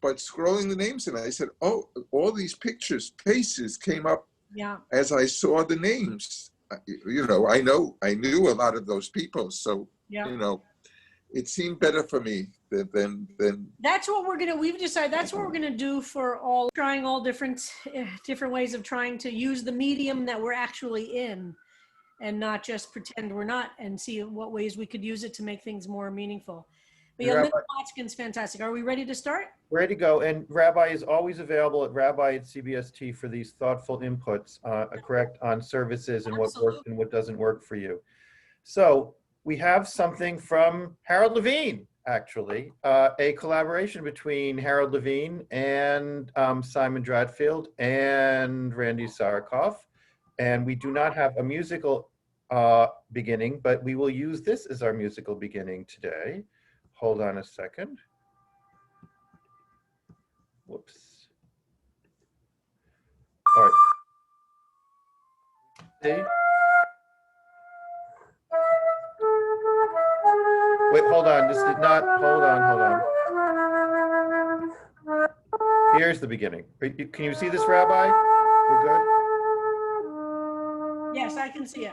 but scrolling the names, and I said, oh, all these pictures, faces came up as I saw the names. You know, I knew a lot of those people, so you know, it seemed better for me than. That's what we've decided. That's what we're gonna do for trying all different ways of trying to use the medium that we're actually in, and not just pretend we're not, and see what ways we could use it to make things more meaningful. But yeah, Watskin's fantastic. Are we ready to start? Ready to go. And Rabbi is always available at Rabbi@CBST for these thoughtful inputs, correct, on services and what works and what doesn't work for you. So we have something from Harold Levine, actually, a collaboration between Harold Levine and Simon Dradfield and Randy Sarakoff. And we do not have a musical beginning, but we will use this as our musical beginning today. Hold on a second. Whoops. All right. See? Wait, hold on. This did not, hold on. Here's the beginning. Can you see this, Rabbi? We're good? Yes, I can see it.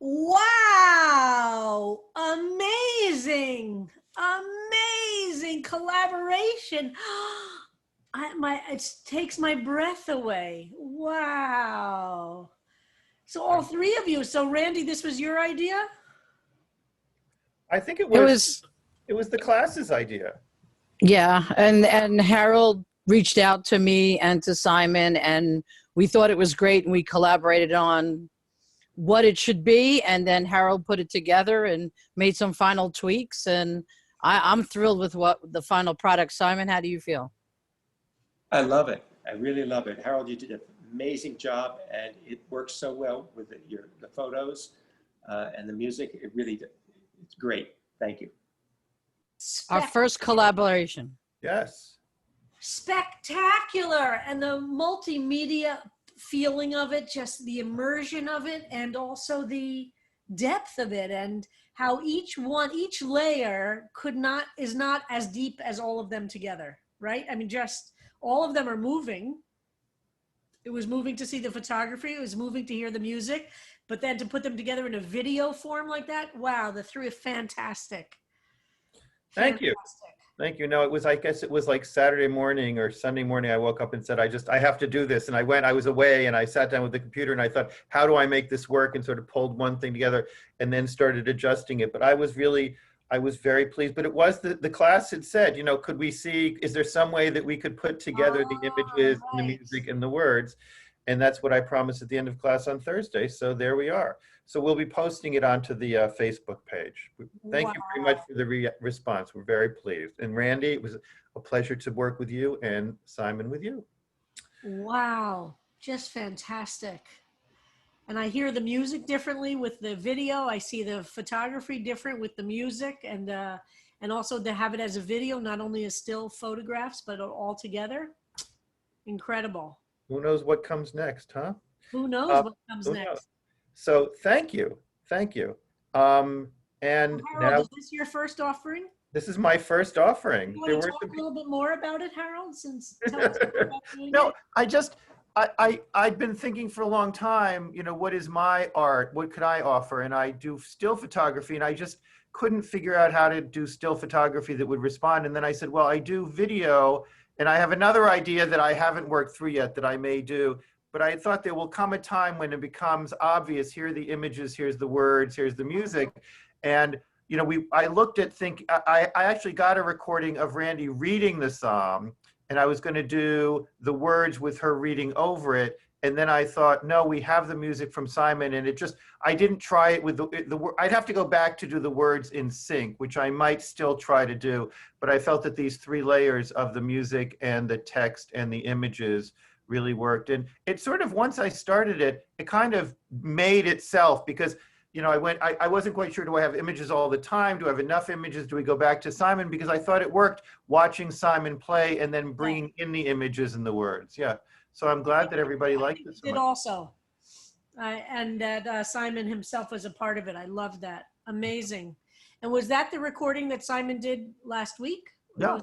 Wow, amazing collaboration. It takes my breath away. Wow. So all three of you. So Randy, this was your idea? I think it was the class's idea. Yeah, and Harold reached out to me and to Simon, and we thought it was great, and we collaborated on what it should be, and then Harold put it together and made some final tweaks, and I'm thrilled with what the final product. Simon, how do you feel? I love it. I really love it. Harold, you did an amazing job, and it works so well with the photos and the music. It's great. Thank you. Our first collaboration. Yes. Spectacular. And the multimedia feeling of it, just the immersion of it, and also the depth of it, and how each layer is not as deep as all of them together, right? I mean, just all of them are moving. It was moving to see the photography. It was moving to hear the music, but then to put them together in a video form like that, wow, the three are fantastic. Thank you. Thank you. No, I guess it was like Saturday morning or Sunday morning. I woke up and said, I have to do this. And I was away and I sat down with the computer and I thought, how do I make this work? And sort of pulled one thing together and then started adjusting it. But I was very pleased. But it was the class had said, could we see, is there some way that we could put together the images and the music and the words? And that's what I promised at the end of class on Thursday. So there we are. So we'll be posting it onto the Facebook page. Thank you very much for the response. We're very pleased. And Randy, it was a pleasure to work with you, and Simon with you. Wow, just fantastic. And I hear the music differently with the video. I see the photography different with the music, and and also to have it as a video, not only as still photographs, but all together. Incredible. Who knows what comes next, huh? Who knows what comes Who next? knows? So thank you. Thank you. And Harold, now is this your first offering? this is my first offering. You want to talk a little bit more about it, Harold, since tell us more about doing No, it? I've been thinking for a long time, you know, what is my art? What could I offer? And I do still photography, and I just couldn't figure out how to do still photography that would respond. And then I said, well, I do video, and I have another idea that I haven't worked through yet that I may do. But I thought there will come a time when it becomes obvious, here are the images, here's the words, here's the music. And, you know, I looked at, I actually got a recording of Randy reading the psalm, and I was going to do the words with her reading over it. And then I thought, no, we have the music from Simon, and it just, I didn't try it with I'd have to go back to do the words in sync, which I might still try to do. But I felt that these 3 layers of the music and the text and the images really worked. And it sort of, once I started it, it kind of made itself, because, you know, I wasn't quite sure, do I have images all the time? Do I have enough images? Do we go back to Simon? Because I thought it worked watching Simon play and then bringing in the images and the words. Yeah. So I'm glad that everybody liked this. It also. And that Simon himself was a part of it. I love that. Amazing. And was that the recording that Simon did last week? No,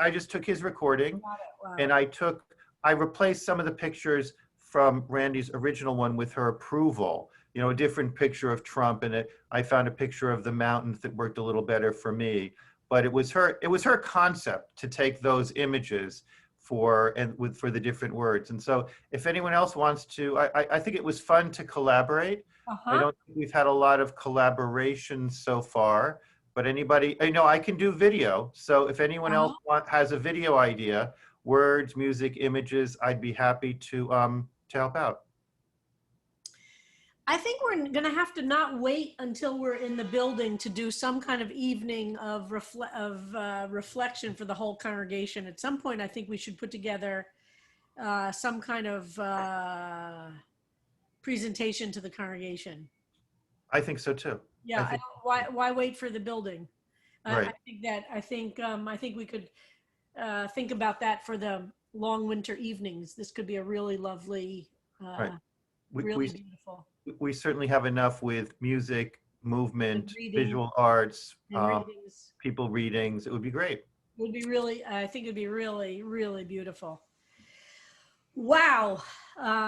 I just took his recording. Wow. And I replaced some of the pictures from Randy's original one with her approval. You know, a different picture of Trump in it. I found a picture of the mountains that worked a little better for me. But it was her concept to take those images for the different words. And so if anyone else wants to, I think it was fun to collaborate. I don't think we've had a lot of collaboration so far, but anybody, I know I can do video. So if anyone else has a video idea, words, music, images, I'd be happy to help out. I think we're going to have to not wait until we're in the building to do some kind of evening of reflection for the whole congregation. At some point, I think we should put together some kind of presentation to the congregation. I think so too. Yeah. Why wait for the building? Right. I think we could think about that for the long winter evenings. This could be a really lovely, right. Really beautiful. We certainly have enough with music, movement, visual arts, people readings. It would be great. It would be really, I think it'd be really, really beautiful. Wow.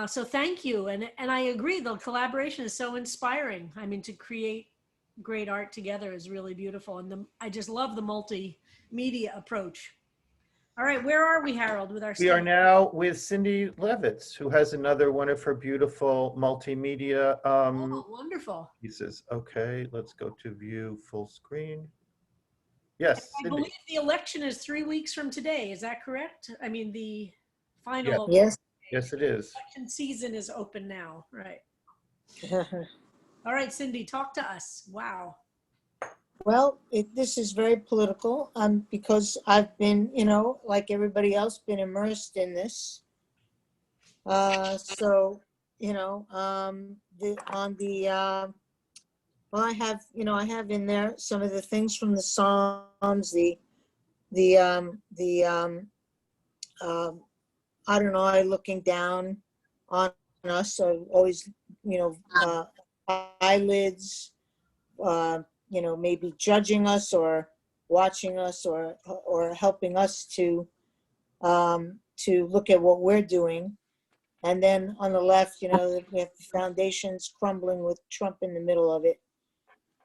So thank you. And I agree, the collaboration is so inspiring. I mean, to create great art together is really beautiful. And I just love the multimedia approach. All right, where are we, Harold, with our We are now with Cindy Levitz, who has another one of her beautiful multimedia wonderful pieces. Okay, let's go to view full screen. Yes, I believe the election is 3 weeks from today. Is that correct? I mean, the final. Yes. Yes, it is. Election season is open now, right? All right, Cindy, talk to us. Wow. Well, this is very political because I've been, you know, like everybody else, been immersed in this. So, you know, well, I have, you know, I have in there some of the things from the Psalms, Adonai looking down on us, so always, you know, eyelids, you know, maybe judging us or watching us or helping us to look at what we're doing. And then on the left, you know, we have the foundations crumbling with Trump in the middle of it.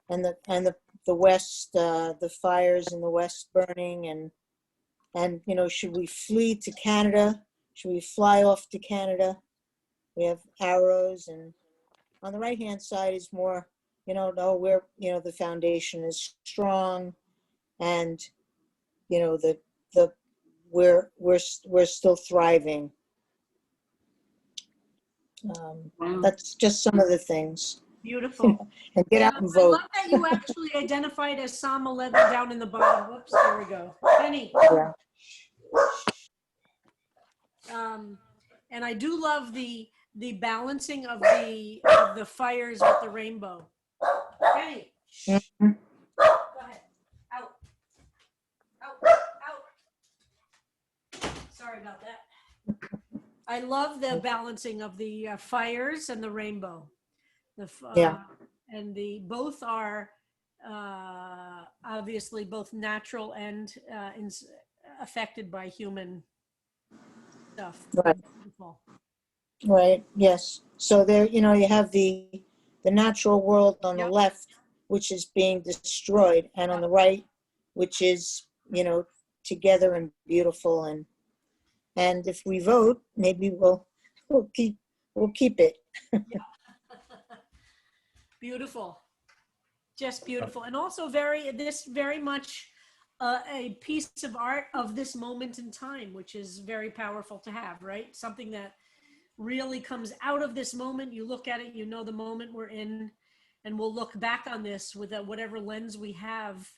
And the West, the fires in the West burning and, you know, should we flee to Canada? Should we fly off to Canada? We have arrows, and on the right-hand side is more, you know, no, we're, you know, the foundation is strong, and, you know, we're still thriving. That's just some of the things. Beautiful. And get out and vote. I love that you actually identified as Psalm 11 down in the bottom. Whoops, there we go. Penny. Yeah. And I do love the balancing of the fires with the rainbow. Penny. Mm-hmm. Go ahead. Out. Sorry about that. I love the balancing of the fires and the rainbow. Yeah. And both are obviously both natural and affected by human stuff. Right. Beautiful. Right. Yes. So there, you have the natural world on the Yep. left, which is being destroyed, and on the right, which is, together and beautiful. And if we vote, maybe we'll keep it. Beautiful. Just beautiful. And also very much a piece of art of this moment in time, which is very powerful to have, right? Something that really comes out of this moment. You look at it, the moment we're in, and we'll look back on this with whatever lens we have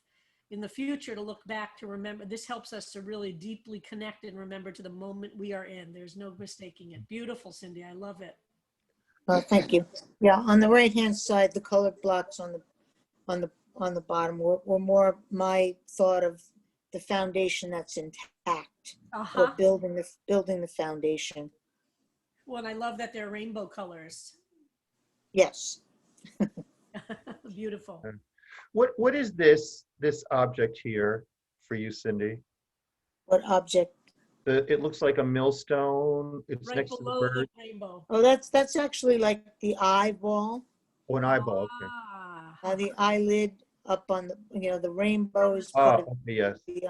in the future to look back to remember. This helps us to really deeply connect and remember to the moment we are in. There's no mistaking it. Beautiful, Cindy. I love it. Thank you. Yeah, on the right-hand side, the colored blocks on the bottom were more my thought of the foundation that's intact, or building the foundation. Well, and I love that they're rainbow colors. Yes. Beautiful. What is this object here for you, Cindy? What object? It looks like a millstone. It's Right next to the below bird. the rainbow. Oh, that's actually like the eyeball. Oh, an eyeball. Okay. The eyelid up on the rainbow is Oh, part of okay, yes. the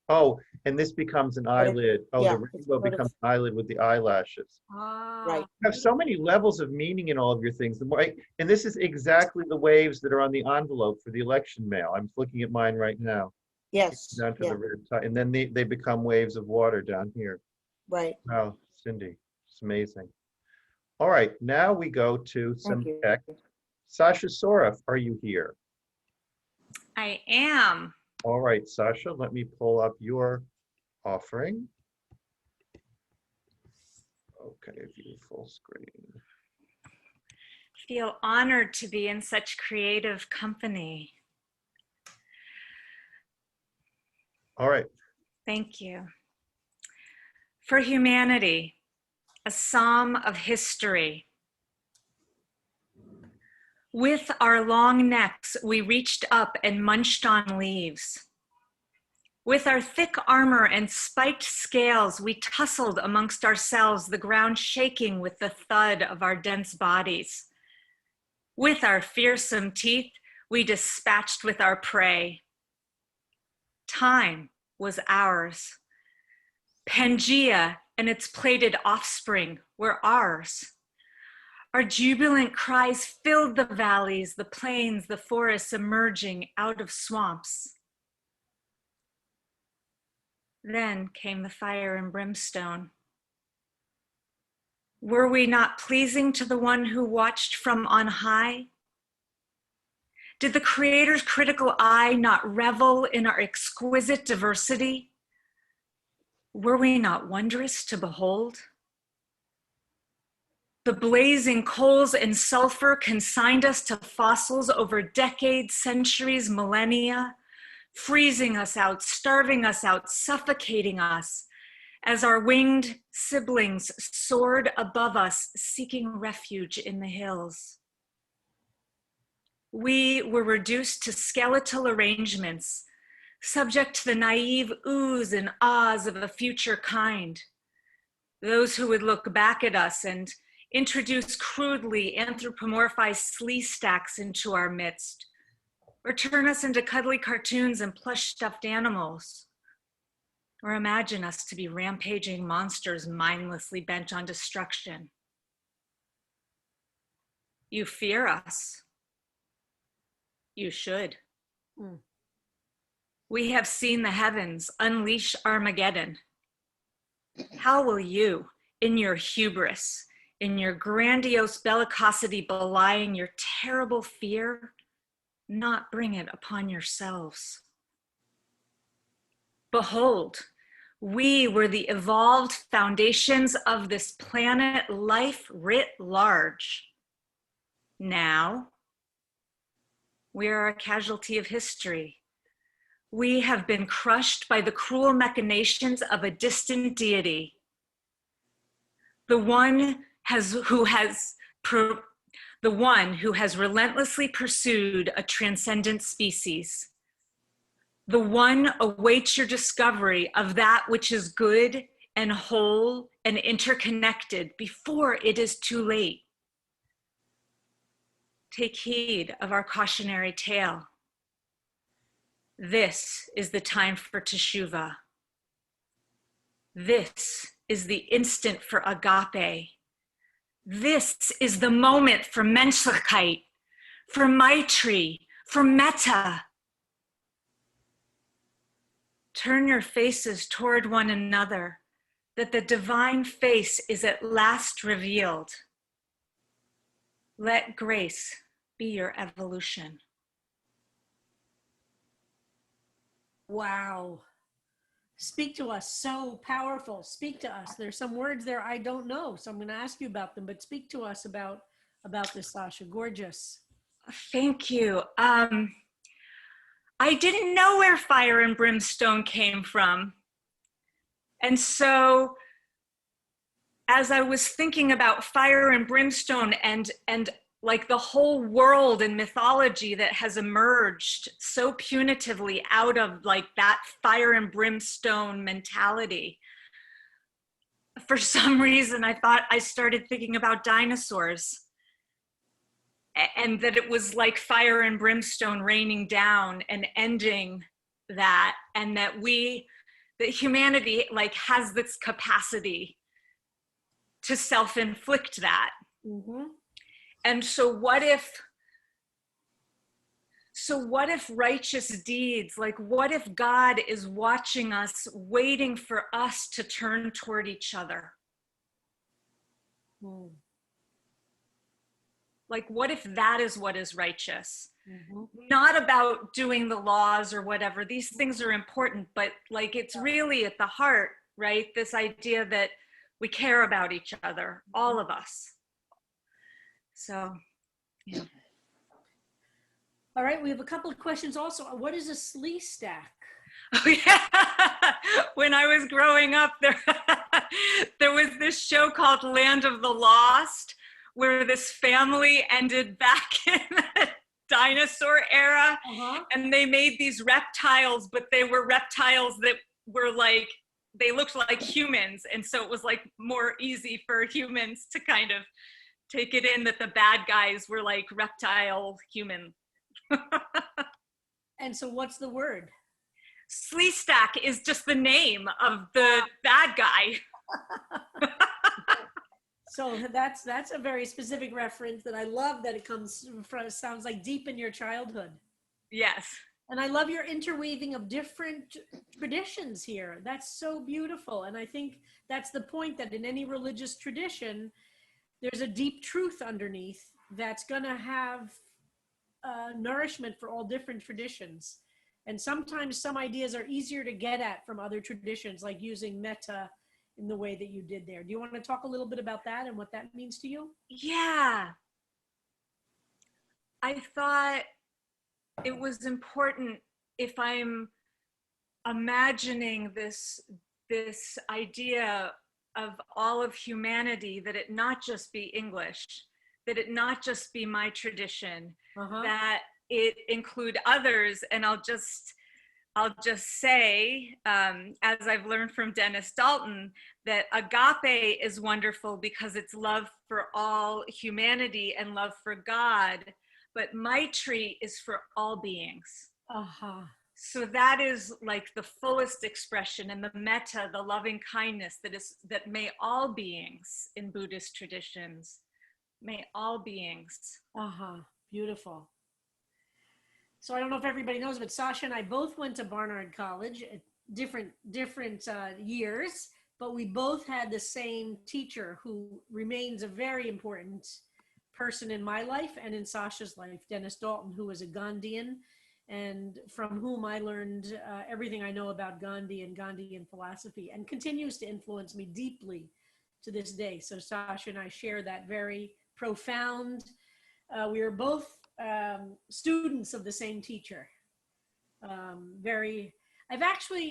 Oh, and this becomes an eyelid. Oh, yeah, the it's rainbow part of- becomes an eyelid with the eyelashes. right. You have so many levels of meaning in all of your things. And this is exactly the waves that are on the envelope for the election mail. I'm looking at mine right now. Yes. Down to Yeah. the red tie, and then they become waves of water down here. Right. Wow, Cindy, it's amazing. All right, now we go to some Thank you. tech. Sasha Soroff, are you here? I am. All right, Sasha, let me pull up your offering. Okay, view full screen. Feel honored to be in such creative company. All right. Thank you. For humanity, a psalm of history. With our long necks, we reached up and munched on leaves. With our thick armor and spiked scales, we tussled amongst ourselves, the ground shaking with the thud of our dense bodies. With our fearsome teeth, we dispatched with our prey. Time was ours. Pangea and its plated offspring were ours. Our jubilant cries filled the valleys, the plains, the forests emerging out of swamps. Then came the fire and brimstone. Were we not pleasing to the one who watched from on high? Did the Creator's critical eye not revel in our exquisite diversity? Were we not wondrous to behold? The blazing coals and sulfur consigned us to fossils over decades, centuries, millennia, freezing us out, starving us out, suffocating us, as our winged siblings soared above us, seeking refuge in the hills. We were reduced to skeletal arrangements, subject to the naive oohs and ahs of a future kind. Those who would look back at us and introduce crudely anthropomorphized slee stacks into our midst, or turn us into cuddly cartoons and plush stuffed animals, or imagine us to be rampaging monsters mindlessly bent on destruction. You fear us. You should. We have seen the heavens unleash Armageddon. How will you, in your hubris, in your grandiose bellicosity belying your terrible fear, not bring it upon yourselves? Behold, we were the evolved foundations of this planet, life writ large. Now, we are a casualty of history, we have been crushed by the cruel machinations of a distant deity. The one who has relentlessly pursued a transcendent species. The one awaits your discovery of that which is good and whole and interconnected before it is too late. Take heed of our cautionary tale. This is the time for teshuvah. This is the instant for agape. This is the moment for menschlichkeit, for maitri, for metta. Turn your faces toward one another, that the divine face is at last revealed. Let grace be your evolution. Wow. Speak to us. So powerful. Speak to us. There's some words there I don't know, so I'm going to ask you about them, but speak to us about this, Sasha. Gorgeous. Thank you. I didn't know where fire and brimstone came from. And so as I was thinking about fire and brimstone and like the whole world and mythology that has emerged so punitively out of like that fire and brimstone mentality, for some reason I started thinking about dinosaurs, and that it was like fire and brimstone raining down and ending that, and that humanity like has this capacity to self-inflict that. Mm-hmm. And so what if righteous deeds, like what if God is watching us, waiting for us to turn toward each other? Mm. Like what if that is what is righteous? Mm-hmm. Not about doing the laws or whatever. These things are important, but like it's really at the heart, right? This idea that we care about each other, all of us. So, yeah. All right, we have a couple of questions also. What is a slee stack? Oh yeah, when I was growing up, there was this show called Land of the Lost, where this family ended back in the dinosaur era, and they made these reptiles, but they were reptiles that were like, they looked like humans, and so it was like more easy for humans to kind of take it in that the bad guys were like reptile human. And so what's the word? Sleestack is just the name of the bad guy. So that's a very specific reference that I love, that it comes from, sounds like deep in your childhood. Yes. And I love your interweaving of different traditions here. That's so beautiful. And I think that's the point, that in any religious tradition, there's a deep truth underneath that's going to have nourishment for all different traditions. And sometimes some ideas are easier to get at from other traditions, like using metta in the way that you did there. Do you want to talk a little bit about that and what that means to you? Yeah. I thought it was important, if I'm imagining this idea of all of humanity, that it not just be English, that it not just be my tradition, that it include others. And I'll just say, as I've learned from Dennis Dalton, that agape is wonderful because it's love for all humanity and love for God, but maitri is for all beings. So that is like the fullest expression, and the metta, the loving kindness that may all beings in Buddhist traditions, may all beings. Beautiful. So I don't know if everybody knows, but Sasha and I both went to Barnard College at different years, but we both had the same teacher who remains a very important person in my life and in Sasha's life, Dennis Dalton, who was a Gandhian, and from whom I learned everything I know about Gandhi and Gandhian philosophy, and continues to influence me deeply to this day. So Sasha and I share that very profound, we are both students of the same teacher. Very.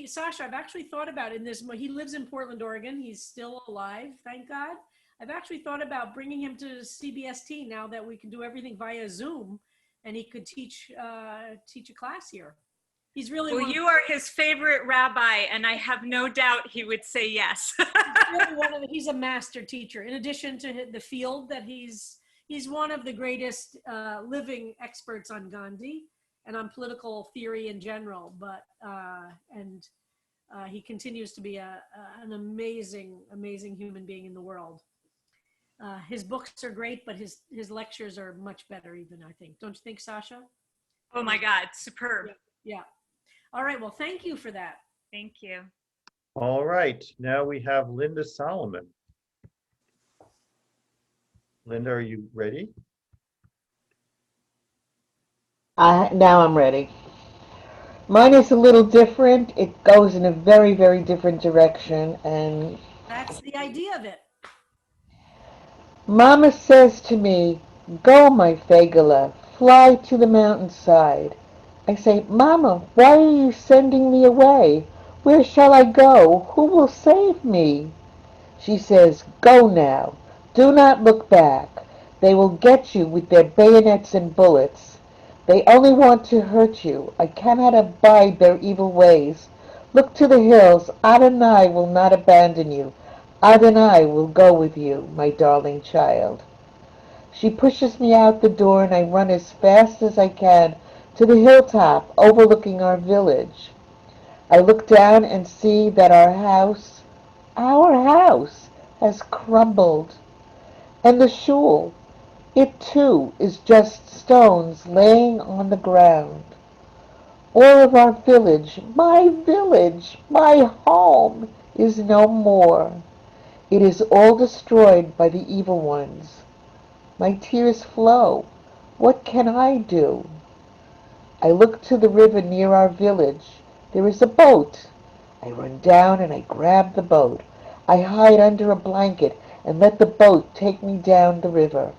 Sasha, I've actually thought about in this. He lives in Portland, Oregon. He's still alive, thank God. I've actually thought about bringing him to CBST now that we can do everything via Zoom, and he could teach a class here. He's really well. You are his favorite rabbi, and I have no doubt he would say yes. He's a master teacher. In addition to the field that he's one of the greatest living experts on Gandhi and on political theory in general. But he continues to be an amazing human being in the world. His books are great, but his lectures are much better even, I think. Don't you think, Sasha? Oh my God, superb. Yeah. All right, well, thank you for that. Thank you. All right, now we have Linda Solomon. Linda, are you ready? Now I'm ready. Mine is a little different. It goes in a very, very different direction, and that's the idea of it. Mama says to me, "Go, my Fagala, fly to the mountainside." I say, "Mama, why are you sending me away? Where shall I go? Who will save me?" She says, "Go now. Do not look back. They will get you with their bayonets and bullets. They only want to hurt you. I cannot abide their evil ways. Look to the hills. Adonai will not abandon you. Adonai will go with you, my darling child." She pushes me out the door, and I run as fast as I can to the hilltop overlooking our village. I look down and see that our house, has crumbled. And the shul, it too is just stones laying on the ground. All of our village, my home, is no more. It is all destroyed by the evil ones. My tears flow. What can I do? I look to the river near our village. There is a boat. I run down and I grab the boat. I hide under a blanket and let the boat take me down the river.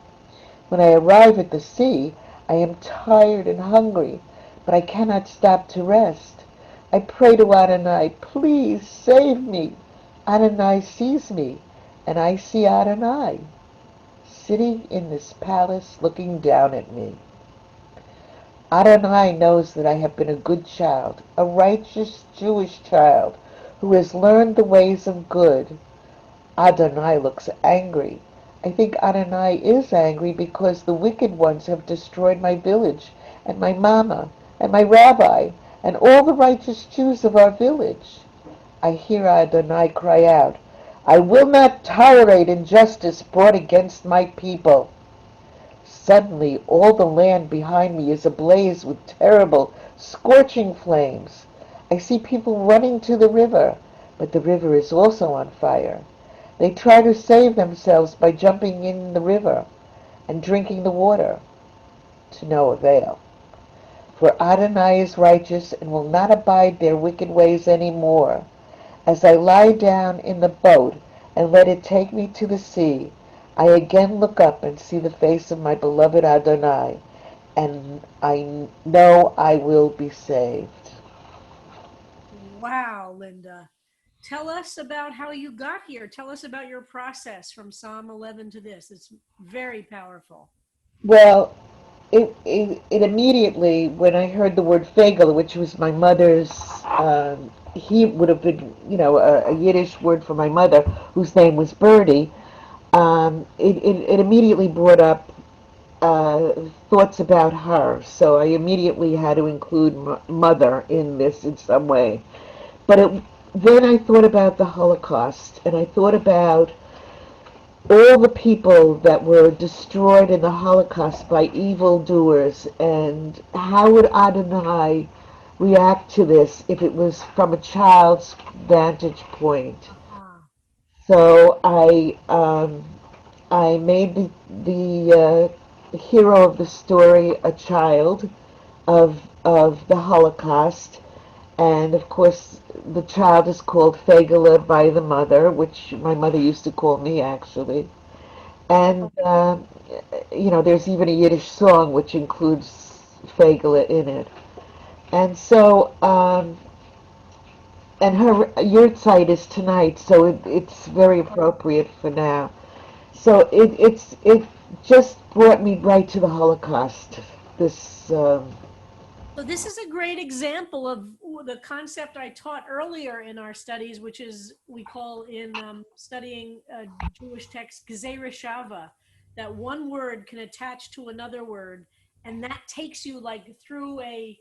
When I arrive at the sea, I am tired and hungry, but I cannot stop to rest. I pray to Adonai, "Please save me." Adonai sees me, and I see Adonai sitting in this palace looking down at me. Adonai knows that I have been a good child, a righteous Jewish child who has learned the ways of good. Adonai looks angry. I think Adonai is angry because the wicked ones have destroyed my village and my mama and my rabbi and all the righteous Jews of our village. I hear Adonai cry out, "I will not tolerate injustice brought against my people." Suddenly all the land behind me is ablaze with terrible, scorching flames. I see people running to the river, but the river is also on fire. They try to save themselves by jumping in the river and drinking the water, to no avail. For Adonai is righteous and will not abide their wicked ways any more. As I lie down in the boat and let it take me to the sea, I again look up and see the face of my beloved Adonai, and I know I will be saved. Wow, Linda. Tell us about how you got here. Tell us about your process from Psalm 11 to this. It's very powerful. Well, it immediately, when I heard the word Fagel, which was my mother's, he would have been, a Yiddish word for my mother, whose name was Birdie, it immediately brought up thoughts about her. So I immediately had to include mother in this in some way. But then I thought about the Holocaust, and I thought about all the people that were destroyed in the Holocaust by evildoers, and how would Adonai react to this if it was from a child's vantage point? So I made the hero of the story a child of the Holocaust, and of course the child is called Fagala by the mother, which my mother used to call me actually. And there's even a Yiddish song which includes Fagala in it. And so, and your site is tonight, so it's very appropriate for now. So it just brought me right to the Holocaust. This So this is a great example of the concept I taught earlier in our studies, which is we call in studying Jewish text Gezerah Shava, that one word can attach to another word, and that takes you like through a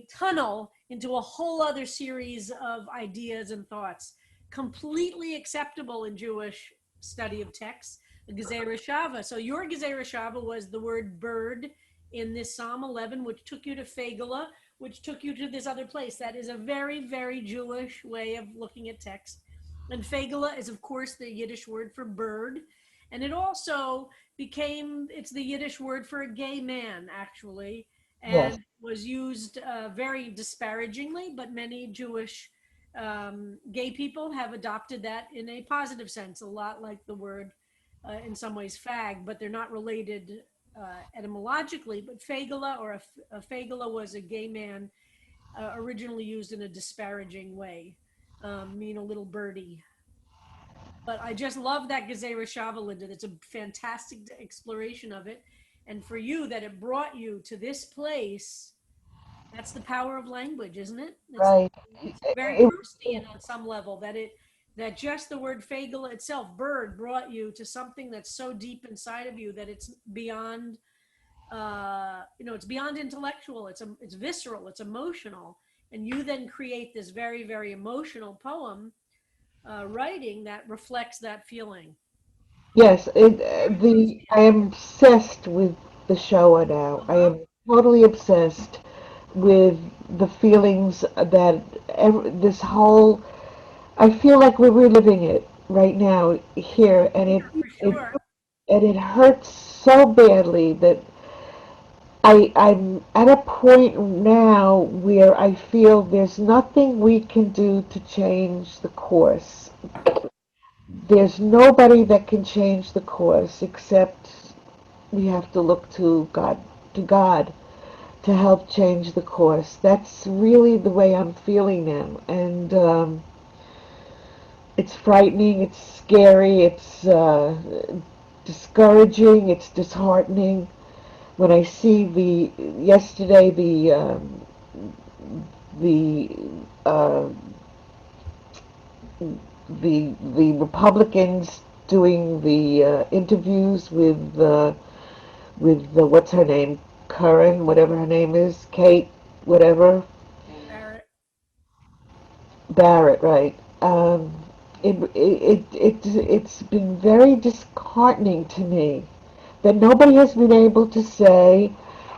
tunnel into a whole other series of ideas and thoughts. Completely acceptable in Jewish study of text, Gezerah Shava. So your Gezerah Shava was the word bird in this Psalm 11, which took you to Fagala, which took you to this other place. That is a very, very Jewish way of looking at text. And Fagala is, of course, the Yiddish word for bird. And it also it's the Yiddish word for a gay man, actually, and was used very disparagingly, but many Jewish gay people have adopted that in a positive sense, a lot like the word, in some ways, fag, but they're not related etymologically, but fagala or a fagala was a gay man originally used in a disparaging way, mean a little birdie. But I just love that Gezerah Shava, Linda. It's a fantastic exploration of it. And for you, that it brought you to this place, that's the power of language, isn't it? right. It's very Proustian on some level, that just the word fagala itself, bird, brought you to something that's so deep inside of you that it's beyond, it's beyond intellectual. It's visceral. It's emotional, and you then create this very, very emotional poem, writing that reflects that feeling. Yes, I am obsessed with the Shoah now. I am totally obsessed with the feelings that this whole. I feel like we're reliving it right now here, and For sure. it hurts so badly that I'm at a point now where I feel there's nothing we can do to change the course. There's nobody that can change the course except we have to look to God to help change the course. That's really the way I'm feeling now, and it's frightening, it's scary, it's discouraging, it's disheartening. When I see yesterday the uh, the Republicans doing the interviews with what's her name, Curran, whatever her name is, Kate, whatever, Barrett, right? It's been very disheartening to me that nobody has been able to say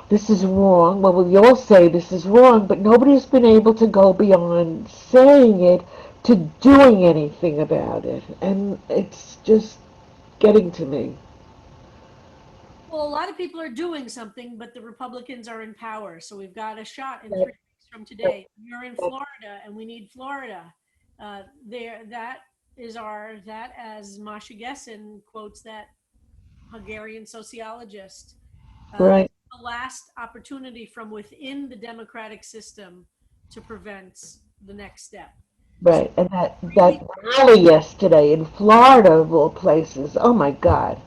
this is wrong. Well, we all say this is wrong, but nobody's been able to go beyond saying it to doing anything about it. And it's just getting to me. Well, a lot of people are doing something, but the Republicans are in power. So we've got a shot in 3 weeks from today. You're in Florida, and we need Florida. That as Masha Gessen quotes that Hungarian sociologist. Right. The last opportunity from within the democratic system to prevent the next step. Right, and that rally yesterday in Florida, of all places, oh my God,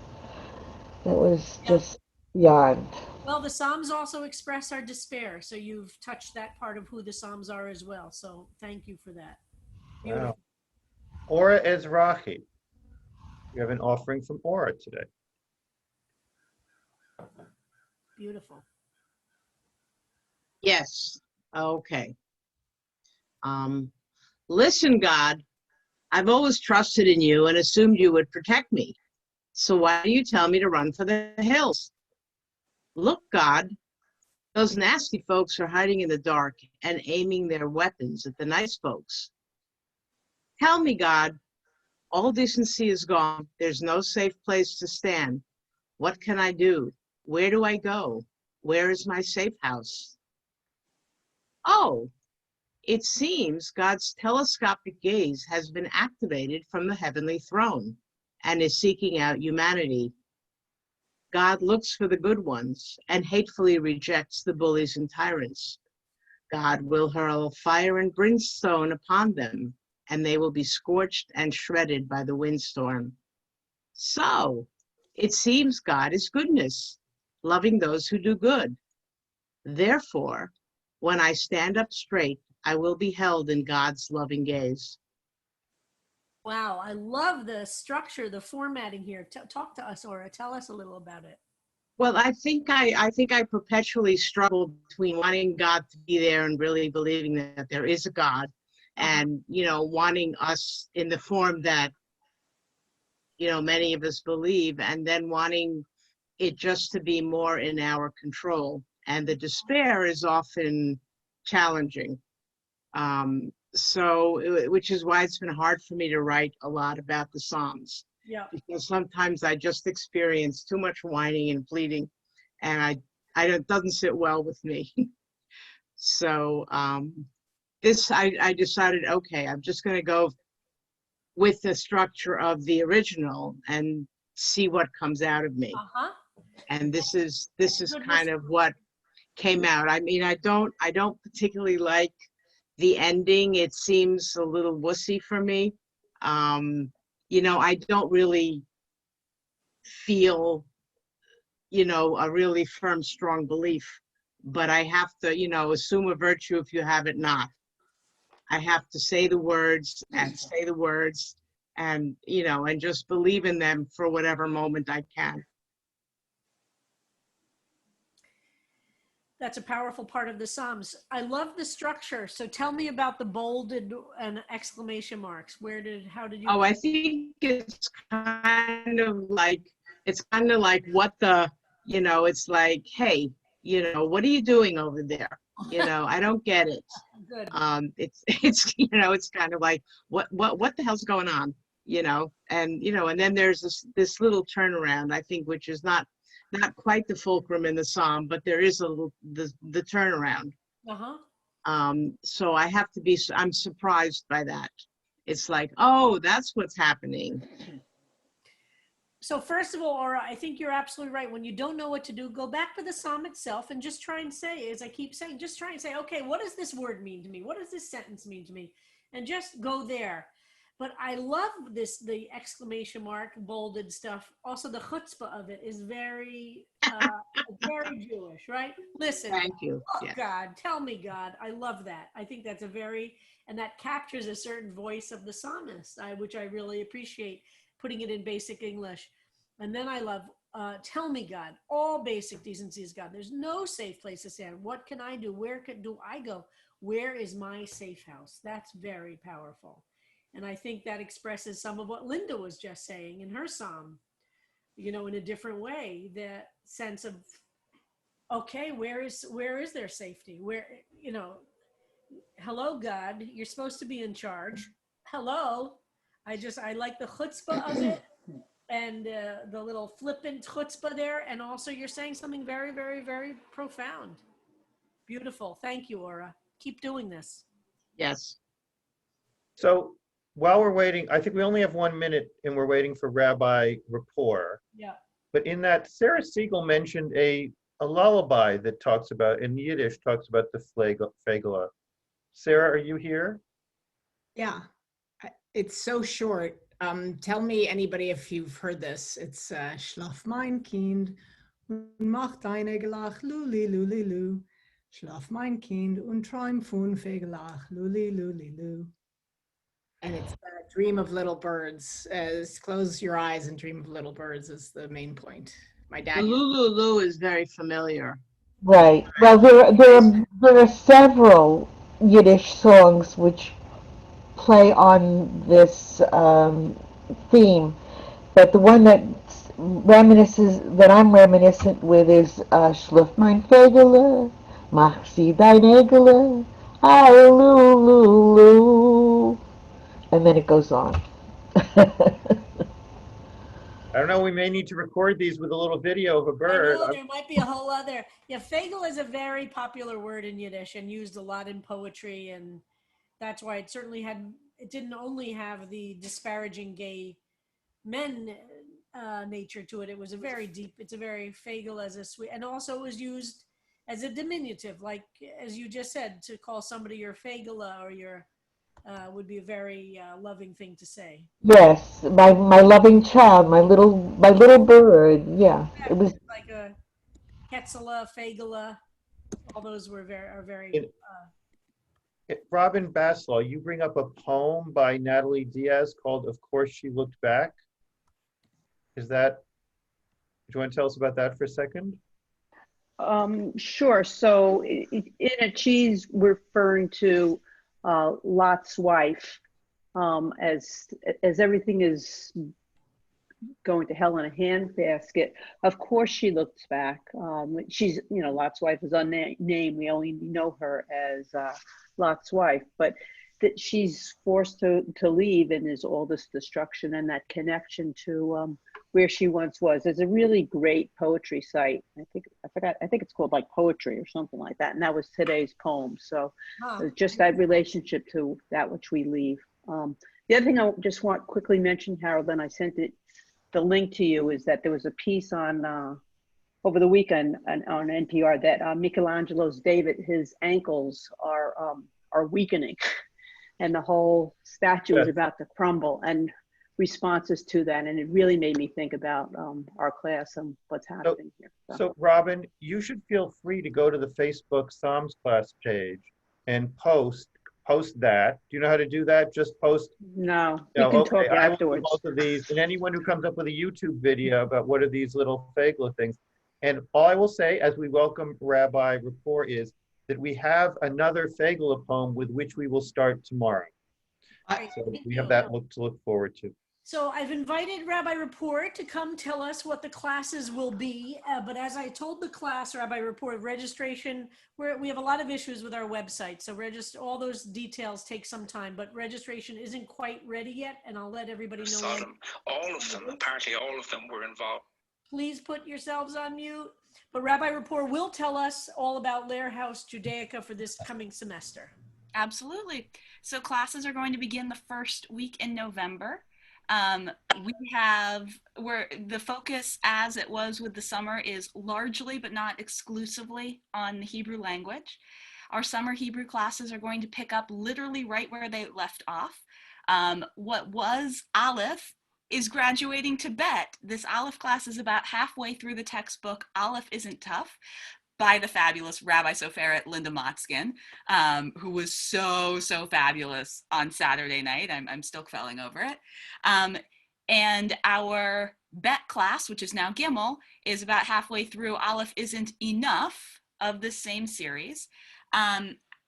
that was just beyond. Well, the Psalms also express our despair, so you've touched that part of who the Psalms are as well. So thank you for that. Beautiful. Wow. Ora Ezrahi. You have an offering from Ora today. Beautiful. Yes. Okay. Listen, God, I've always trusted in you and assumed you would protect me. So why do you tell me to run for the hills? Look, God, those nasty folks are hiding in the dark and aiming their weapons at the nice folks. Tell me, God, all decency is gone. There's no safe place to stand. What can I do? Where do I go? Where is my safe house? Oh, it seems God's telescopic gaze has been activated from the heavenly throne and is seeking out humanity. God looks for the good ones and hatefully rejects the bullies and tyrants. God will hurl fire and brimstone upon them, and they will be scorched and shredded by the windstorm. So, it seems God is goodness, loving those who do good. Therefore, when I stand up straight, I will be held in God's loving gaze. Wow, I love the structure, the formatting here. Talk to us, Aura. Tell us a little about it. Well, I think I perpetually struggle between wanting God to be there and really believing that there is a God, and wanting us in the form that many of us believe, and then wanting it just to be more in our control. And the despair is often challenging. Which is why it's been hard for me to write a lot about the Psalms. Yeah. Because sometimes I just experience too much whining and pleading, and it doesn't sit well with me. So I decided, okay, I'm just going to go with the structure of the original and see what comes out of me. And this is kind of what came out. I mean, I don't particularly like the ending. It seems a little wussy for me. I don't really feel, a really firm, strong belief, but I have to, assume a virtue if you have it not. I have to say the words and and just believe in them for whatever moment I can. That's a powerful part of the Psalms. I love the structure. So tell me about the bolded and exclamation marks. How did you? Oh, I think it's kind of like what the, it's like, hey, what are you doing over there? I don't get it. Good. It's kind of like, what the hell's going on? And then there's this little turnaround, I think, which is not quite the fulcrum in the Psalm, but there is the turnaround. So I have to be, I'm surprised by that. It's like, oh, that's what's happening. So first of all, Aura, I think you're absolutely right. When you don't know what to do, go back to the Psalm itself and just try and say, as I keep saying, just try and say, okay, what does this word mean to me? What does this sentence mean to me? And just go there. But I love the exclamation mark, bolded stuff. Also, the chutzpah of it is very, very Jewish, right? Listen. Thank you. Oh, yes. God, tell me, God. I love that. I think that's and that captures a certain voice of the psalmist, which I really appreciate, putting it in basic English. And then I love, tell me, God, all basic decency is God. There's no safe place to stand. What can I do? Where do I go? Where is my safe house? That's very powerful. And I think that expresses some of what Linda was just saying in her psalm, in a different way, that sense of, okay, where is their safety? Where, hello, God, you're supposed to be in charge. Hello. I like the chutzpah of it and the little flippant chutzpah there. And also you're saying something very, very, very profound. Beautiful. Thank you, Aura. Keep doing this. Yes. So while we're waiting, I think we only have 1 minute and we're waiting for Rabbi Rapport. Yeah. But in that, Sarah Siegel mentioned a lullaby that talks about, in Yiddish, talks about the Fegela. Sarah, are you here? Yeah, it's so short. Tell me, anybody, if you've heard this. It's Schlaf mein Kind und mach deine Gelach, luli, luli, lu. Schlaf mein Kind und träum von Fegelach, luli, luli, lu. And it's dream of little birds. Close your eyes and dream of little birds is the main point. My dad. Lulu is very familiar. Right. Well, there are several Yiddish songs which play on this theme, but the one that I'm reminiscent with is Schlaf mein Fegele, mach sie dein Egele, Lulu. And then it goes on. I don't know, we may need to record these with a little video of a bird. I know, there might be a whole other. Yeah, Fegel is a very popular word in Yiddish and used a lot in poetry, and that's why it didn't only have the disparaging gay men nature to it. It was it's a very Fegel as a sweet, and also it was used as a diminutive, like as you just said, to call somebody your fegula or your would be a very loving thing to say. Yes, my loving child, my little bird. Yeah, it was. Like a Quetzala, fegula, all those are very. Robin Baslaw, you bring up a poem by Natalie Diaz called "Of Course She Looked Back." Do you want to tell us about that for a second? Sure. So in it, she's referring to Lot's wife as everything is going to hell in a handbasket. Of course, she looks back. She's, Lot's wife is unnamed. We only know her as Lot's wife, but that she's forced to leave, and there's all this destruction and that connection to where she once was. There's a really great poetry site. I think it's called like Poetry or something like that. And that was today's poem. So just that relationship to that which we leave. The other thing I just want quickly mention, Harold, then I sent the link to you, is that there was a piece on over the weekend on NPR that Michelangelo's David, his ankles are weakening, and the whole statue is about to crumble, and responses to that. And it really made me think about our class and what's happening here. So Robin, you should feel free to go to the Facebook Psalms class page and post that. Do you know how to do that? Just post. No, we can talk afterwards. Both of these, and anyone who comes up with a YouTube video about what are these little fegula things. And all I will say, as we welcome Rabbi Rapport, is that we have another fegula poem with which we will start tomorrow. So we have that to look forward to. So I've invited Rabbi Rapport to come tell us what the classes will be. But as I told the class, Rabbi Rapport, registration, we have a lot of issues with our website. So all those details take some time, but registration isn't quite ready yet. And I'll let everybody know. All of them, apparently all of them were involved. Please put yourselves on mute. But Rabbi Rapport will tell us all about Lair House Judaica for this coming semester. Absolutely. So classes are going to begin the first week in November. Where the focus, as it was with the summer, is largely but not exclusively on the Hebrew language. Our summer Hebrew classes are going to pick up literally right where they left off. What was Aleph is graduating to Bet. This Aleph class is about halfway through the textbook Aleph Isn't Tough by the fabulous Rabbi Soferet Linda Motzkin, who was so fabulous on Saturday night. I'm still quelling over it. And our Bet class, which is now Gimel, is about halfway through Aleph Isn't Enough of this same series.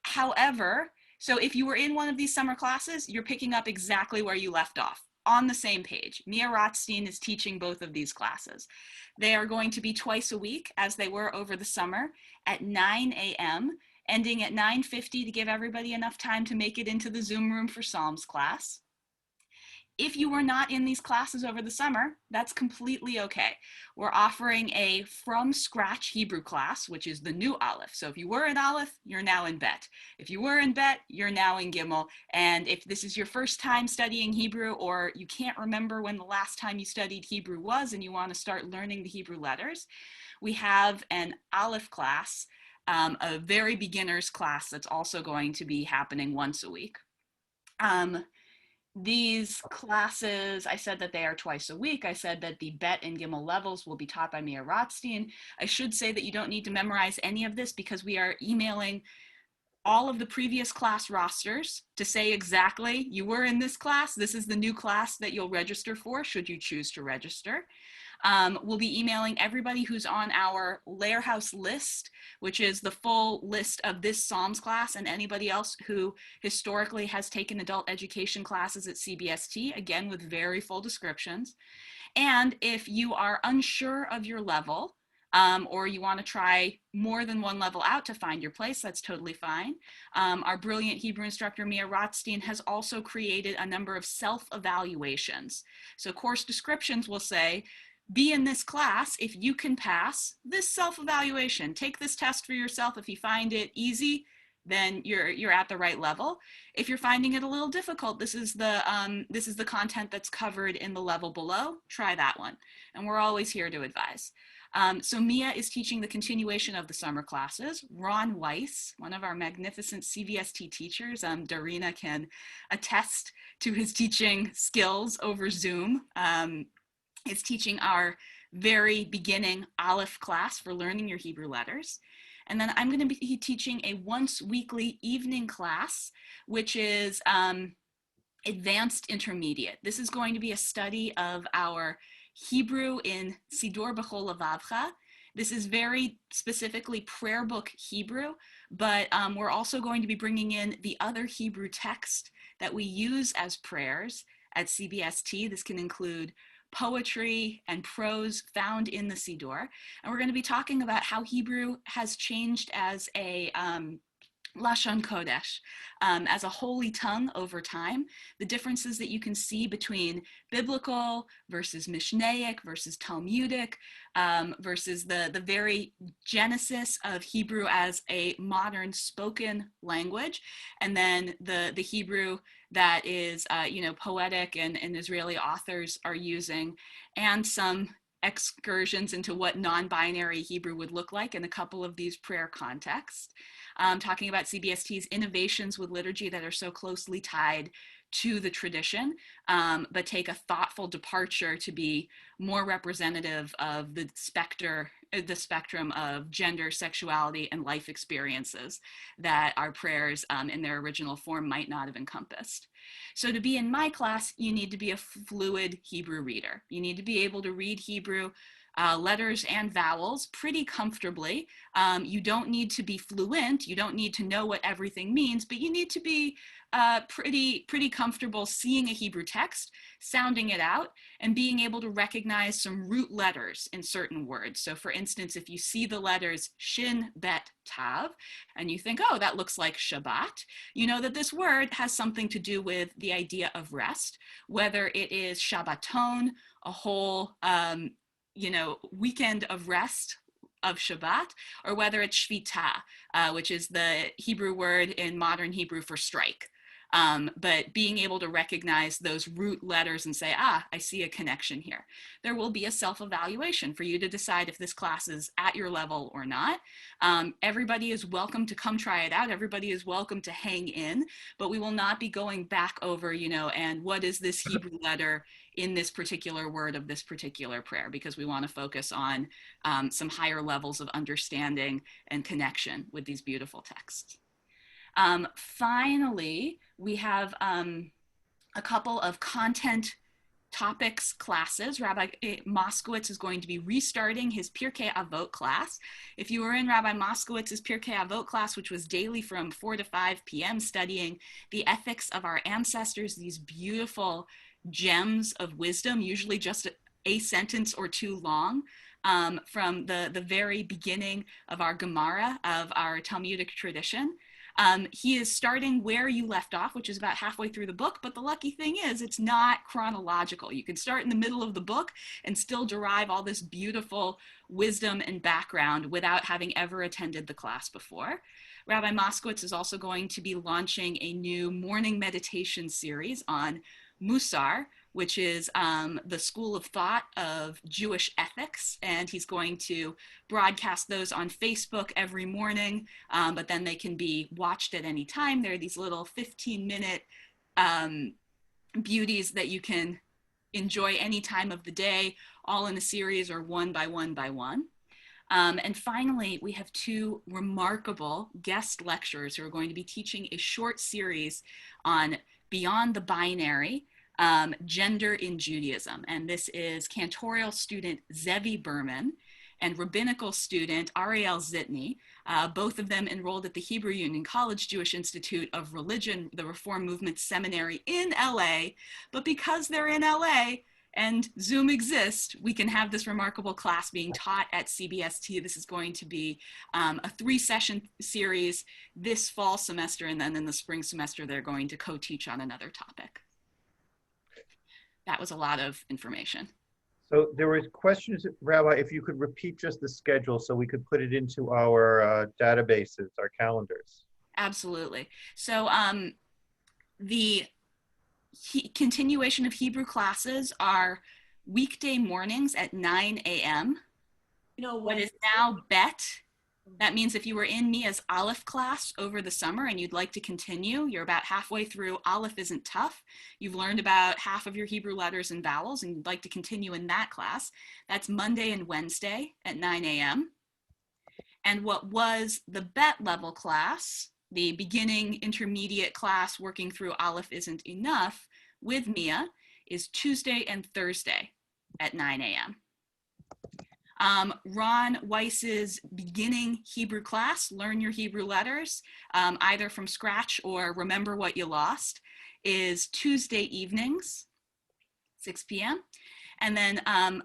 However, so if you were in one of these summer classes, you're picking up exactly where you left off, on the same page. Mia Rothstein is teaching both of these classes. They are going to be twice a week, as they were over the summer, at 9 a.m., ending at 9:50 to give everybody enough time to make it into the Zoom room for Psalms class. If you were not in these classes over the summer, that's completely okay. We're offering a from-scratch Hebrew class, which is the new Aleph. So if you were in Aleph, you're now in Bet. If you were in Bet, you're now in Gimel. And if this is your first time studying Hebrew, or you can't remember when the last time you studied Hebrew was and you want to start learning the Hebrew letters, we have an Aleph class, a very beginner's class that's also going to be happening once a week. These classes, I said that they are twice a week. I said that the Bet and Gimel levels will be taught by Mia Rothstein. I should say that you don't need to memorize any of this, because we are emailing all of the previous class rosters to say exactly, you were in this class, this is the new class that you'll register for, should you choose to register. We'll be emailing everybody who's on our Lair House list, which is the full list of this Psalms class and anybody else who historically has taken adult education classes at CBST, again with very full descriptions. And if you are unsure of your level, or you want to try more than one level out to find your place, that's totally fine. Our brilliant Hebrew instructor, Mia Rothstein, has also created a number of self-evaluations. So course descriptions will say, be in this class if you can pass this self-evaluation. Take this test for yourself. If you find it easy, then you're at the right level. If you're finding it a little difficult, this is the content that's covered in the level below. Try that one. And we're always here to advise. So Mia is teaching the continuation of the summer classes. Ron Weiss, one of our magnificent CVST teachers, Darina can attest to his teaching skills over Zoom, is teaching our very beginning Aleph class for learning your Hebrew letters. And then I'm going to be teaching a once weekly evening class, which is advanced intermediate. This is going to be a study of our Hebrew in Sidor B'chol Levavcha. This is very specifically prayer book Hebrew, but we're also going to be bringing in the other Hebrew text that we use as prayers at CBST. This can include poetry and prose found in the Sidor. And we're going to be talking about how Hebrew has changed as a Lashon Kodesh, as a holy tongue over time, the differences that you can see between biblical versus Mishnaic versus Talmudic versus the very genesis of Hebrew as a modern spoken language, and then the Hebrew that is, poetic and Israeli authors are using, and some excursions into what non-binary Hebrew would look like in a couple of these prayer contexts. Talking about CBST's innovations with liturgy that are so closely tied to the tradition, but take a thoughtful departure to be more representative of the spectrum of gender, sexuality, and life experiences that our prayers in their original form might not have encompassed. So to be in my class, you need to be a fluid Hebrew reader. You need to be able to read Hebrew letters and vowels pretty comfortably. You don't need to be fluent. You don't need to know what everything means, but you need to be pretty comfortable seeing a Hebrew text, sounding it out, and being able to recognize some root letters in certain words. So for instance, if you see the letters Shin, Bet, Tav, and you think, oh, that looks like Shabbat, you know that this word has something to do with the idea of rest, whether it is Shabbaton, a whole weekend of rest of Shabbat, or whether it's Shvita, which is the Hebrew word in modern Hebrew for strike. But being able to recognize those root letters and say, I see a connection here. There will be a self-evaluation for you to decide if this class is at your level or not. Everybody is welcome to come try it out. Everybody is welcome to hang in, but we will not be going back over, and what is this Hebrew letter in this particular word of this particular prayer, because we want to focus on some higher levels of understanding and connection with these beautiful texts. Finally, we have a couple of content topics classes. Rabbi Moskowitz is going to be restarting his Pirkei Avot class. If you were in Rabbi Moskowitz's Pirkei Avot class, which was daily from 4 to 5 p.m., studying the ethics of our ancestors, these beautiful gems of wisdom, usually just a sentence or two long, from the very beginning of our Gemara, of our Talmudic tradition. He is starting where you left off, which is about halfway through the book, but the lucky thing is it's not chronological. You can start in the middle of the book and still derive all this beautiful wisdom and background without having ever attended the class before. Rabbi Moskowitz is also going to be launching a new morning meditation series on Musar, which is the school of thought of Jewish ethics, and he's going to broadcast those on Facebook every morning, but then they can be watched at any time. There are these little 15-minute beauties that you can enjoy any time of the day, all in a series or one by one by one. And finally, we have two remarkable guest lecturers who are going to be teaching a short series on Beyond the Binary, Gender in Judaism. And this is cantorial student Zevi Berman and rabbinical student Ariel Zitney, both of them enrolled at the Hebrew Union College Jewish Institute of Religion, the Reform Movement Seminary in LA. But because they're in LA and Zoom exists, we can have this remarkable class being taught at CBST. This is going to be a 3-session series this fall semester, and then in the spring semester, they're going to co-teach on another topic. That was a lot of information. So there were questions, Rabbi, if you could repeat just the schedule so we could put it into our databases, our calendars. Absolutely. So the continuation of Hebrew classes are weekday mornings at 9 a.m. what is now Bet. That means if you were in Mia's Aleph class over the summer and you'd like to continue, you're about halfway through Aleph Isn't Tough. You've learned about half of your Hebrew letters and vowels and you'd like to continue in that class. That's Monday and Wednesday at 9 a.m. And what was the Bet level class, the beginning intermediate class working through Aleph Isn't Enough with Mia, is Tuesday and Thursday at 9 a.m. Ron Weiss's beginning Hebrew class, Learn Your Hebrew Letters, either from scratch or Remember What You Lost, is Tuesday evenings, 6 p.m. And then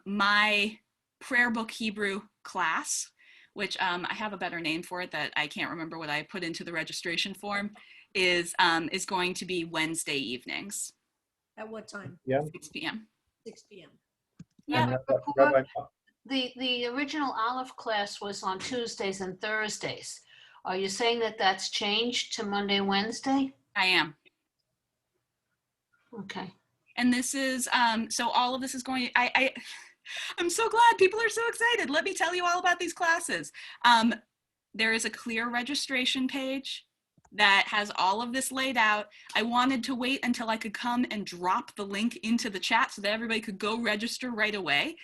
my prayer book Hebrew class, which I have a better name for it that I can't remember what I put into the registration form, is going to be Wednesday evenings. At what time? Yeah. 6 p.m. 6 p.m. Yeah, Rabbi, the original Aleph class was on Tuesdays and Thursdays. Are you saying that that's changed to Monday, Wednesday? I am. Okay. And this is, so all of this is going, I'm so glad people are so excited. Let me tell you all about these classes. There is a clear registration page that has all of this laid out. I wanted to wait until I could come and drop the link into the chat so that everybody could go register right away.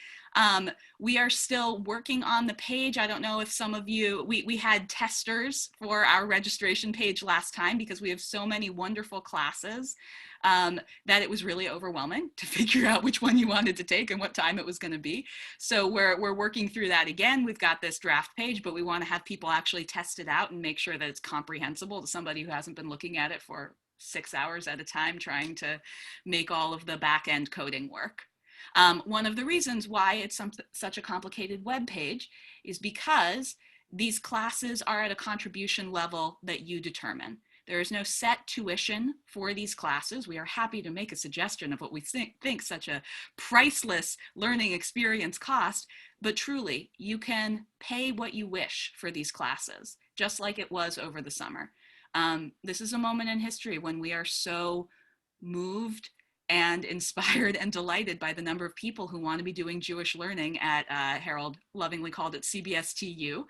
We are still working on the page. I don't know if some of you, we had testers for our registration page last time because we have so many wonderful classes that it was really overwhelming to figure out which one you wanted to take and what time it was going to be. So we're working through that again. We've got this draft page, but we want to have people actually test it out and make sure that it's comprehensible to somebody who hasn't been looking at it for 6 hours at a time trying to make all of the back end coding work. One of the reasons why it's such a complicated web page is because these classes are at a contribution level that you determine. There is no set tuition for these classes. We are happy to make a suggestion of what we think such a priceless learning experience cost, but truly, you can pay what you wish for these classes, just like it was over the summer. This is a moment in history when we are so moved and inspired and delighted by the number of people who want to be doing Jewish learning at, Harold lovingly called it CBSTU,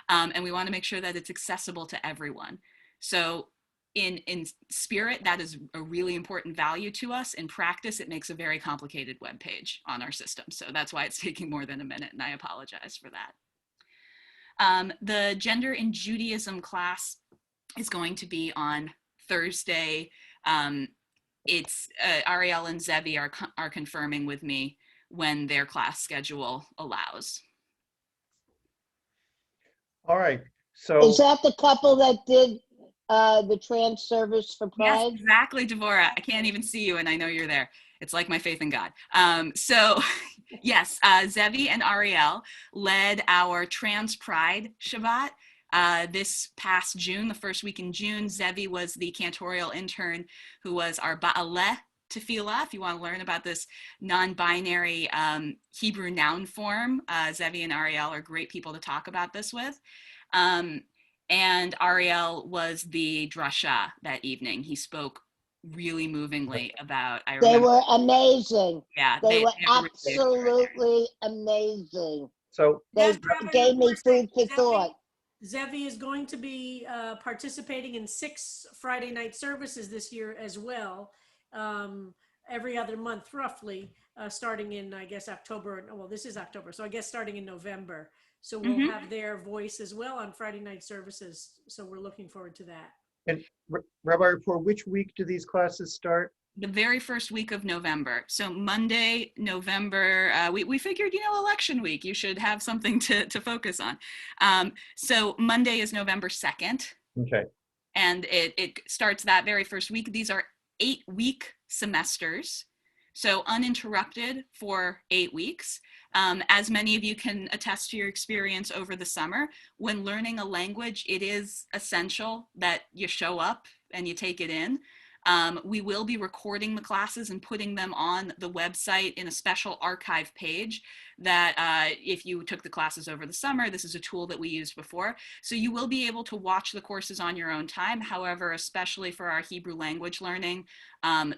and we want to make sure that it's accessible to everyone. So in spirit, that is a really important value to us. In practice, it makes a very complicated web page on our system. So that's why it's taking more than a minute, and I apologize for that. The Gender in Judaism class is going to be on Thursday. It's Ariel and Zevi are confirming with me when their class schedule allows. all right. So Is that the couple that did the trans service for Pride? Yes, exactly, Devorah. I can't even see you, and I know you're there. It's like my faith in God. So yes, Zevi and Ariel led our Trans Pride Shabbat this past June, the first week in June. Zevi was the cantorial intern who was our Ba'aleh Tefillah. If you want to learn about this non-binary Hebrew noun form, Zevi and Ariel are great people to talk about this with. And Ariel was the drasha that evening. He spoke really movingly about, They were amazing. Yeah, they were really absolutely amazing. So they gave me food for thought. Zevi is going to be participating in 6 Friday night services this year as well, every other month roughly, starting in, I guess, October. Well, this is October, so I guess starting in November. So we'll have their voice as well on Friday night services. So we're looking forward to that. And Rabbi, for which week do these classes start? The very first week of November. So Monday, November, we figured, election week, you should have something to focus on. So Monday is November 2nd. Okay. And it starts that very first week. These are 8-week semesters. So uninterrupted for 8 weeks. As many of you can attest to your experience over the summer, when learning a language, it is essential that you show up and you take it in. We will be recording the classes and putting them on the website in a special archive page that if you took the classes over the summer, this is a tool that we used before. So you will be able to watch the courses on your own time. However, especially for our Hebrew language learning,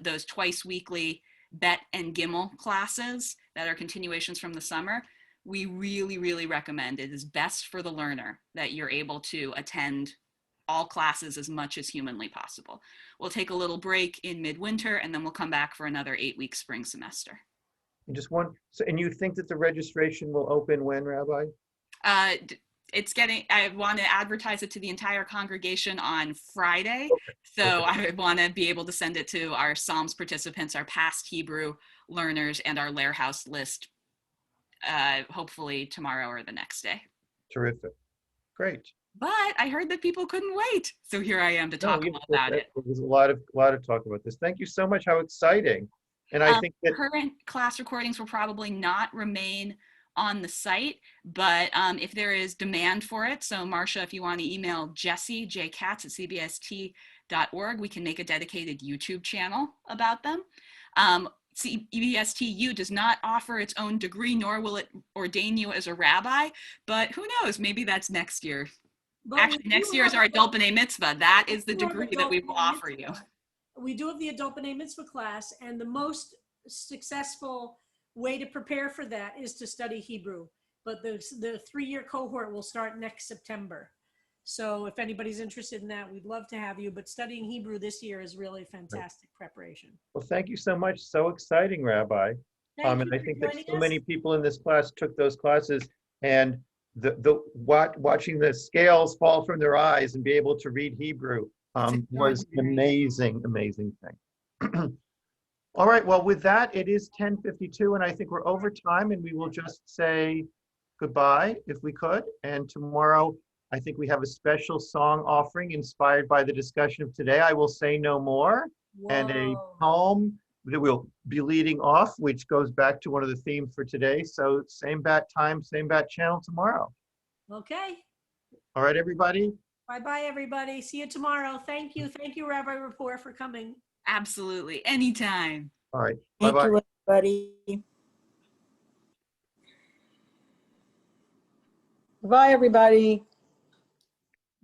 those twice weekly Bet and Gimel classes that are continuations from the summer, we really, really recommend it is best for the learner that you're able to attend all classes as much as humanly possible. We'll take a little break in midwinter and then we'll come back for another 8-week spring semester. And just one, so, and you think that the registration will open when, Rabbi? It's getting, I want to advertise it to the entire congregation on Friday. So I want to be able to send it to our Psalms participants, our past Hebrew learners, and our Lair House list, hopefully tomorrow or the next day. Terrific. Great. But I heard that people couldn't wait. So here I am to talk all about it. There's a lot of talk about this. Thank you so much. How exciting. And I think that current class recordings will probably not remain on the site, but if there is demand for it, so Marcia, if you want to email Jessie, jcats@cbst.org, we can make a dedicated YouTube channel about them. CBSTU does not offer its own degree, nor will it ordain you as a rabbi, but who knows, maybe that's next year. But actually, next year is our Adult B'nai Mitzvah. That is the degree that we will offer you. We do have the Adult B'nai Mitzvah class, and the most successful way to prepare for that is to study Hebrew. But the 3-year cohort will start next September. So if anybody's interested in that, we'd love to have you. But studying Hebrew this year is really fantastic preparation. Well, thank you so much. So exciting, Rabbi. And I think that so many people in this class took those classes, and watching the scales fall from their eyes and be able to read Hebrew was an amazing, amazing thing. All right, well, with that, it is 10:52, and I think we're over time, and we will just say goodbye if we could. And tomorrow, I think we have a special song offering inspired by the discussion of today, I Will Say No More, and a poem that we'll be leading off, which goes back to one of the themes for today. So same bat time, same bat channel tomorrow. Okay. All right, everybody. Bye-bye, everybody. See you tomorrow. Thank you. Thank you, Rabbi Rapport, for coming. Absolutely. Anytime. All right. Thank Bye-bye. you, everybody. Bye, everybody.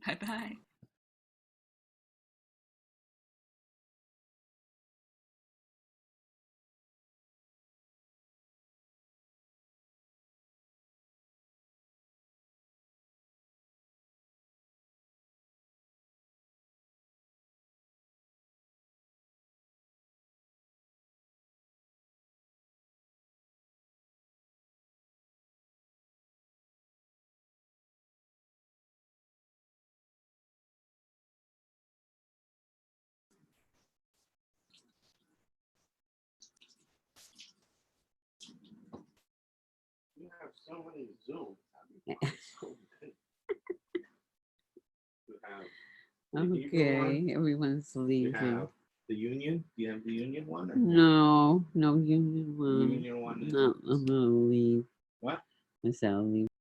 Bye-bye. You have so many Zooms. Okay, everyone's leaving. Have the union? Do you have the union one? Or No, no union one. Union one. No, I'm gonna leave. What? Yes, I'll leave.